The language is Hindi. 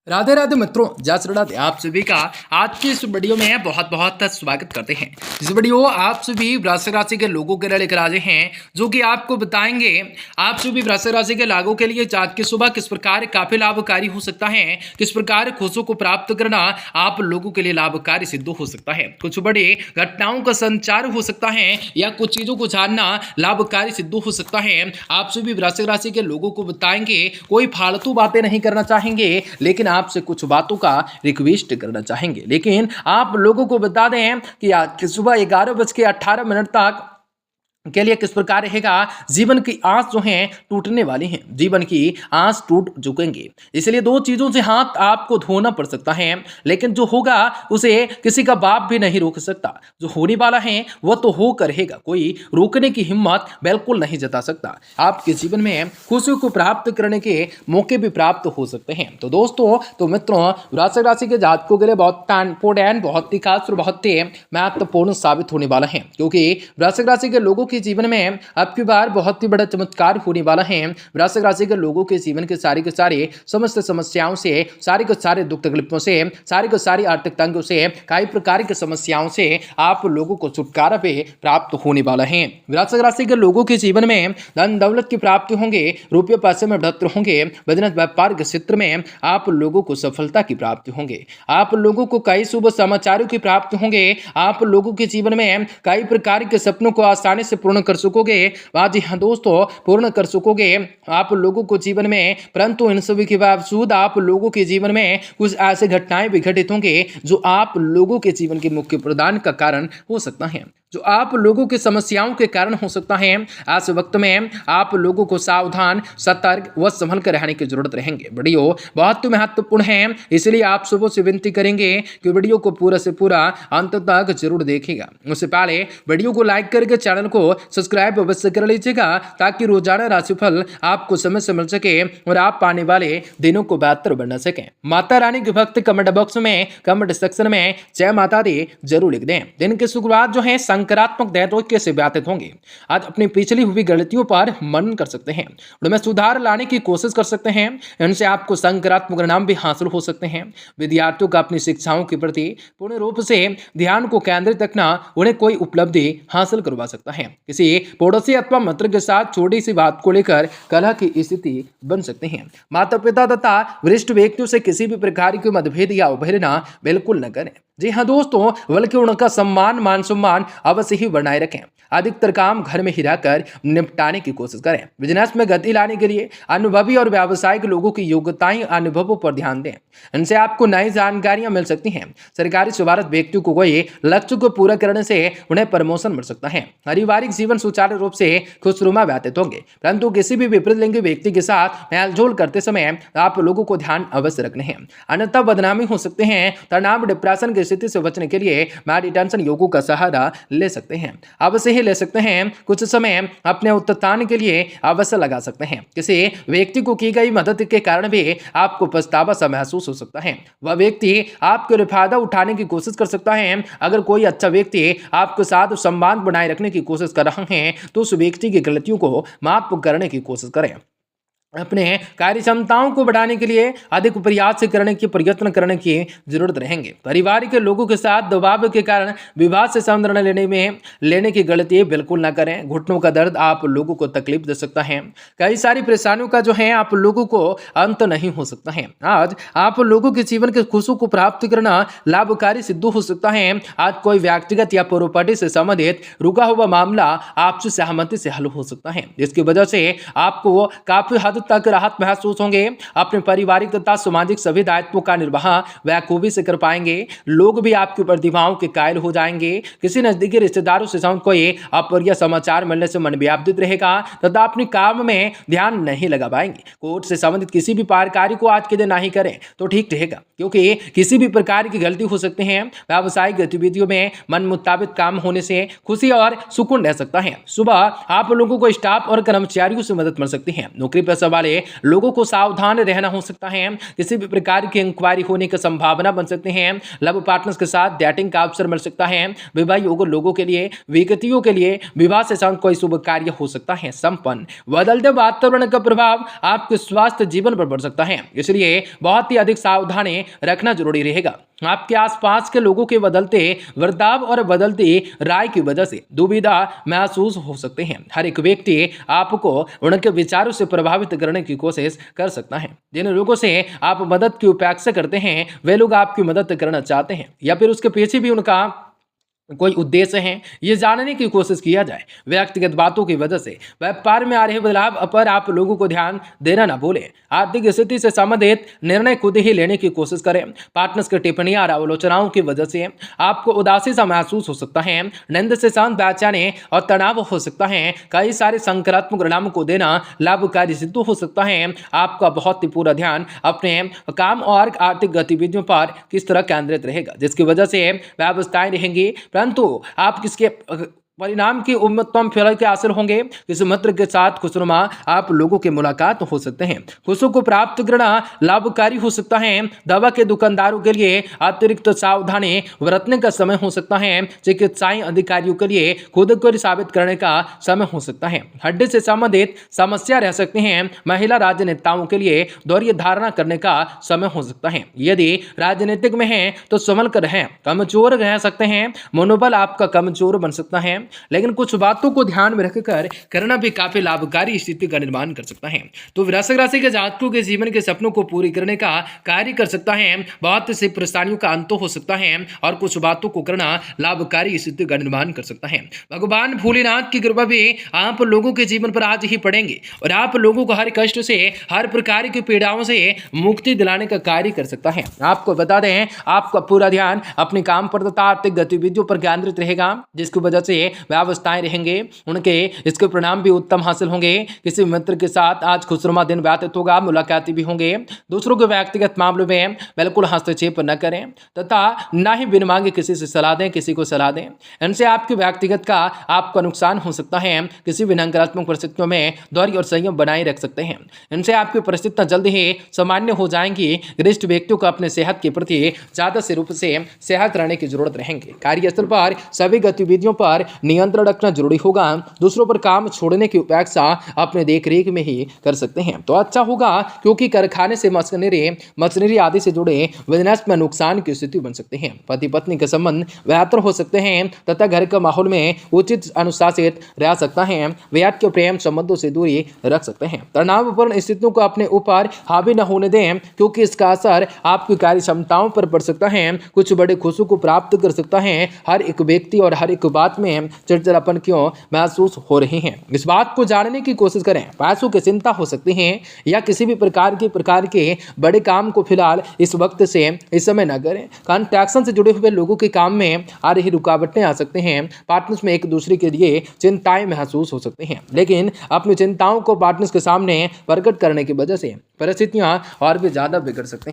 राधे राधे मित्रों, जय श्री राधे। आप सभी का आज की इस वीडियो में बहुत बहुत स्वागत करते हैं। इस वीडियो आप सभी वृश्चिक राशि के लोगों के लिए लेकर आए हैं, जो कि आपको बताएंगे आप सभी वृश्चिक राशि के लोगों के लिए आज की सुबह किस प्रकार काफी लाभकारी हो सकता है, किस प्रकार खुशियों को प्राप्त करना आप लोगों के लिए लाभकारी सिद्ध हो सकता है, कुछ बड़ी घटनाओं का संचार हो सकता है या कुछ चीजों को जानना लाभकारी सिद्ध हो सकता है। आप सभी वृश्चिक राशि के लोगों को बताएंगे, कोई फालतू बातें नहीं करना चाहेंगे, लेकिन आपसे कुछ बातों का रिक्वेस्ट करना चाहेंगे। लेकिन आप लोगों को बता दें कि आज सुबह 11:18 तक के लिए किस प्रकार रहेगा। जीवन की आस जो है टूटने वाली है, जीवन की आस टूट चुकेंगे, इसलिए दो चीजों से हाथ आपको धोना पड़ सकता है, लेकिन जो होगा उसे किसी का बाप भी नहीं रोक सकता। जो होने वाला है वह तो होकर रहेगा, कोई रोकने की हिम्मत बिल्कुल नहीं जता सकता। आपके जीवन में खुशियों को प्राप्त करने के मौके भी प्राप्त हो सकते हैं। तो दोस्तों, तो मित्रों, वृश्चिक राशि के जातकों के लिए बहुत इंपोर्टेंट, बहुत ही खास और बहुत ही महत्वपूर्ण साबित होने वाला है, क्योंकि वृश्चिक राशि के लोगों के जीवन में अब की बार बहुत ही बड़ा चमत्कार होने वाला है। वृश्चिक राशि के लोगों के जीवन के सारे के सारे समस्त समस्याओं से, सारे के सारे दुख तकलीफों से, सारी के सारी आर्थिक तंगों से, कई प्रकार की समस्याओं से आप लोगों को छुटकारा भी प्राप्त होने वाला है। वृश्चिक राशि के लोगों के जीवन में धन दौलत की प्राप्ति होंगे, रुपये पैसे में बढ़ोतरी होंगे, बिजनेस व्यापार के क्षेत्र में आप लोगों को सफलता की प्राप्ति होंगे, आप लोगों को कई शुभ समाचारों की प्राप्ति होंगे, आप लोगों के जीवन में कई प्रकार के सपनों को आसानी से पूर्ण कर सकोगे। जी हाँ दोस्तों, पूर्ण कर सकोगे आप लोगों को जीवन में। परंतु इन सभी के बावजूद आप लोगों के जीवन में कुछ ऐसे घटनाएं भी घटित होंगे जो आप लोगों के जीवन के मुख्य प्रदान का कारण हो सकता है, जो आप लोगों की समस्याओं के कारण हो सकता है। आज वक्त में आप लोगों को सावधान, सतर्क व संभल कर रहने की जरूरत रहेंगे। वीडियो बहुत महत्वपूर्ण है, इसलिए आप सुबह से विनती करेंगे कि वीडियो को पूरा से पूरा अंत तक जरूर देखिएगा। उससे पहले वीडियो को लाइक करके चैनल को सब्सक्राइब अवश्य कर लीजिएगा, ताकि रोजाना राशिफल आपको समय से मिल सके और आप आने वाले दिनों को बेहतर बना सकें। माता रानी के भक्त कमेंट बॉक्स में, कमेंट सेक्शन में जय माता दी जरूर लिख दें। दिन की शुरुआत जो है सकारात्मक दैनिक से व्यतीत होंगे। आज अपनी पिछली हुई गलतियों पर मनन कर सकते हैं, उनमें सुधार लाने की कोशिश कर सकते हैं। इनसे आपको सकारात्मक परिणाम भी हासिल हो सकते हैं। विद्यार्थियों का अपनी शिक्षाओं के प्रति पूर्ण रूप से ध्यान को केंद्रित रखना उन्हें कोई उपलब्धि हासिल करवा सकता है। किसी पड़ोसी अथवा मित्र के साथ छोटी सी बात को लेकर कलह की स्थिति बन सकती है। माता पिता तथा वरिष्ठ व्यक्तियों से किसी भी प्रकार की मतभेद या अवहेलना बिल्कुल न करें। जी हाँ दोस्तों, बल्कि उनका सम्मान, मान सम्मान अवश्य ही बनाए रखें। अधिकतर काम घर में ही रहकर निपटाने की कोशिश करें। बिजनेस में गति लाने के लिए अनुभवी और व्यावसायिक लोगों की योग्यताएं, अनुभवों पर ध्यान दें, इनसे आपको नई जानकारियां मिल सकती हैं। सरकारी सेवारत व्यक्तियों को कोई लक्ष्य को पूरा करने से उन्हें प्रमोशन मिल सकता है। पारिवारिक जीवन सुचारू रूप से खुशनुमा व्यतीत होंगे, परंतु किसी भी विपरीत लिंगी व्यक्ति के साथ मेलजोल करते समय आप लोगों को ध्यान अवश्य रखने हैं, अन्यथा बदनामी हो सकते हैं। तनाव, डिप्रेशन की स्थिति से बचने के लिए मेडिटेशन योगों का सहारा ले सकते हैं, अवश्य ही ले सकते हैं। कुछ समय अपने उत्थान के लिए अवश्य लगा सकते हैं। किसी व्यक्ति को की गई मदद के कारण भी आपको पछतावा सा महसूस हो सकता है, वह व्यक्ति आपके लिए फायदा उठाने की कोशिश कर सकता है। अगर कोई अच्छा व्यक्ति आपके साथ संबंध बनाए रखने की कोशिश कर रहा है तो उस व्यक्ति की गलतियों को माफ करने की कोशिश करें। अपने कार्य क्षमताओं को बढ़ाने के लिए अधिक प्रयास करने की, प्रयत्न करने की जरूरत रहेंगे। परिवार के लोगों के साथ दबाव के कारण विवाद से निर्णय लेने की गलती बिल्कुल ना करें। घुटनों का दर्द आप लोगों को तकलीफ दे सकता है। कई सारी परेशानियों का जो है आप लोगों को अंत नहीं हो सकता है। आज आप लोगों के जीवन के खुशियों को प्राप्त करना लाभकारी सिद्ध हो सकता है। आज कोई व्यक्तिगत या प्रॉपर्टी से संबंधित रुका हुआ मामला आपसी सहमति से हल हो सकता है, जिसकी वजह से आपको काफी हद तक राहत महसूस होंगे। अपने पारिवारिक तथा सामाजिक सभी दायित्वों का निर्वाह बखूबी से कर पाएंगे। लोग भी आपकी प्रतिभाओं के कायल हो जाएंगे। किसी नजदीकी रिश्तेदारों से कोई अप्रिय समाचार मिलने से मन व्याप्त रहेगा तथा अपने काम में ध्यान नहीं लगा पाएंगे। कोर्ट से संबंधित किसी भी कार्य को आज के दिन नहीं करें तो ठीक रहेगा, क्योंकि किसी भी प्रकार की गलती हो सकती है। व्यावसायिक गतिविधियों में मन मुताबिक काम होने से खुशी और सुकून रह सकता है। सुबह आप लोगों को स्टाफ और कर्मचारियों से मदद मिल सकती है। नौकरी पेशा वाले लोगों को सावधान रहना हो सकता है। किसी भी प्रकार की इंक्वायरी होने की संभावना बन सकते हैं। लव पार्टनर्स के साथ डेटिंग का अवसर मिल सकता है। विवाह योग्य लोगों के लिए, व्यक्तियों के लिए विवाह से संबंधित कोई शुभ कार्य हो सकता है संपन्न। बदलते वातावरण का प्रभाव आपके स्वास्थ्य जीवन पर पड़ सकता है, इसलिए बहुत ही अधिक सावधानी रखना जरूरी रहेगा। आपके आसपास के लोगों के बदलते बर्ताव और बदलती राय की वजह से दुविधा महसूस हो सकते हैं। हर एक व्यक्ति आपको उनके विचारों से प्रभावित करने की कोशिश कर सकता है। जिन लोगों से आप मदद की अपेक्षा करते हैं वे लोग आपकी मदद करना चाहते हैं या फिर उसके पीछे भी उनका कोई उद्देश्य है, ये जानने की कोशिश किया जाए। व्यक्तिगत बातों की वजह से व्यापार में आ रहे बदलाव पर आप लोगों को ध्यान देना ना भूलें। आर्थिक स्थिति से संबंधित निर्णय खुद ही लेने की कोशिश करें। पार्टनर्स की टिप्पणियां और आलोचनाओं की वजह से आपको उदासी सा महसूस हो सकता है। नींद से शांत बेचैनी और तनाव हो सकता है। कई सारे सकारात्मक परिणामों को देना लाभकारी सिद्ध हो सकता है। आपका बहुत ही पूरा ध्यान अपने काम और आर्थिक गतिविधियों पर किस तरह केंद्रित रहेगा, जिसकी वजह से व्यवस्थाएं रहेंगी, परंतु आप किसके परिणाम की उम्मतम फल के हासिल होंगे। किसी मित्र के साथ खुशनुमा आप लोगों के मुलाकात हो सकते हैं। खुशियों को प्राप्त करना लाभकारी हो सकता है। दवा के दुकानदारों के लिए अतिरिक्त सावधानी बरतने का समय हो सकता है। चिकित्साई अधिकारियों के लिए खुद को साबित करने का समय हो सकता है। हड्डी से संबंधित समस्या रह सकती हैं। महिला राजनेताओं के लिए धैर्य धारणा करने का समय हो सकता है। यदि राजनीतिक में है तो संभल कर रहें, कमजोर रह सकते हैं। मनोबल आपका कमजोर बन सकता है, लेकिन कुछ बातों को ध्यान में रखकर करना भी काफी लाभकारी स्थिति का निर्माण कर सकता है। तो वृश्चिक राशि के जातकों के जीवन के सपनों को पूरी करने का कार्य कर सकता है। बहुत सी परेशानियों का अंत हो सकता है और कुछ बातों को करना लाभकारी स्थिति का निर्माण कर सकता है। भगवान भोलेनाथ की कृपा भी आप लोगों के जीवन पर आज ही पड़ेंगे और आप लोगों को हर कष्ट से, हर प्रकार की पीड़ाओं से मुक्ति दिलाने का कार्य कर सकता है। आपको बता दें, आपका पूरा ध्यान अपने काम पर तथा आर्थिक गतिविधियों पर केंद्रित रहेगा, जिसकी वजह से व्यवस्थाएं रहेंगे, उनके इसके परिणाम भी उत्तम हासिल होंगे। किसी मित्र के साथ आज खुशनुमा दिन व्यतीत होगा, मुलाकातें भी होंगे। दूसरों के व्यक्तिगत मामलों में बिल्कुल हस्तक्षेप न करें तथा न ही बिन मांगे किसी से सलाह दें, किसी को सलाह दें। इनसे आपके व्यक्तिगत का आपका नुकसान हो सकता है। किसी भी नकारात्मक परिस्थितियों में धैर्य और संयम बनाए रख सकते हैं। इनसे आपकी परिस्थितियां जल्द ही सामान्य हो जाएंगी। वरिष्ठ व्यक्तियों को अपने सेहत के प्रति ज्यादा से रूप से सेहत रहने की जरूरत रहेंगे। कार्यस्थल पर सभी गतिविधियों पर नियंत्रण रखना जरूरी होगा। दूसरों पर काम छोड़ने की अपेक्षा अपने देखरेख में ही कर सकते हैं तो अच्छा होगा, क्योंकि कारखाने से मशीनरी आदि से जुड़े बिजनेस में नुकसान की स्थिति बन सकती है। पति पत्नी के संबंध बेहतर हो सकते हैं तथा घर के माहौल में उचित अनुशासित रह सकता है। व्यक्ति के प्रेम संबंधों से दूरी रख सकते हैं। तनावपूर्ण स्थितियों को अपने ऊपर हावी न होने दें, क्योंकि इसका असर आपकी कार्य क्षमताओं पर पड़ सकता है। कुछ बड़े खुशियों को प्राप्त कर सकता है। हर एक व्यक्ति और हर एक बात में चिड़चिड़ापन क्यों महसूस हो रही है, इस बात को जानने की कोशिश करें। पैसों की चिंता हो सकती है या किसी भी प्रकार के बड़े काम को फिलहाल इस वक्त से इस समय न करें। कॉन्ट्रैक्शन से जुड़े हुए लोगों के काम में आ रही रुकावटें आ सकते हैं। पार्टनर्स में एक दूसरे के लिए चिंताएं महसूस हो सकती हैं, लेकिन अपनी चिंताओं को पार्टनर्स के सामने प्रकट करने की वजह से परिस्थितियां और भी ज्यादा बिगड़ सकती हैं।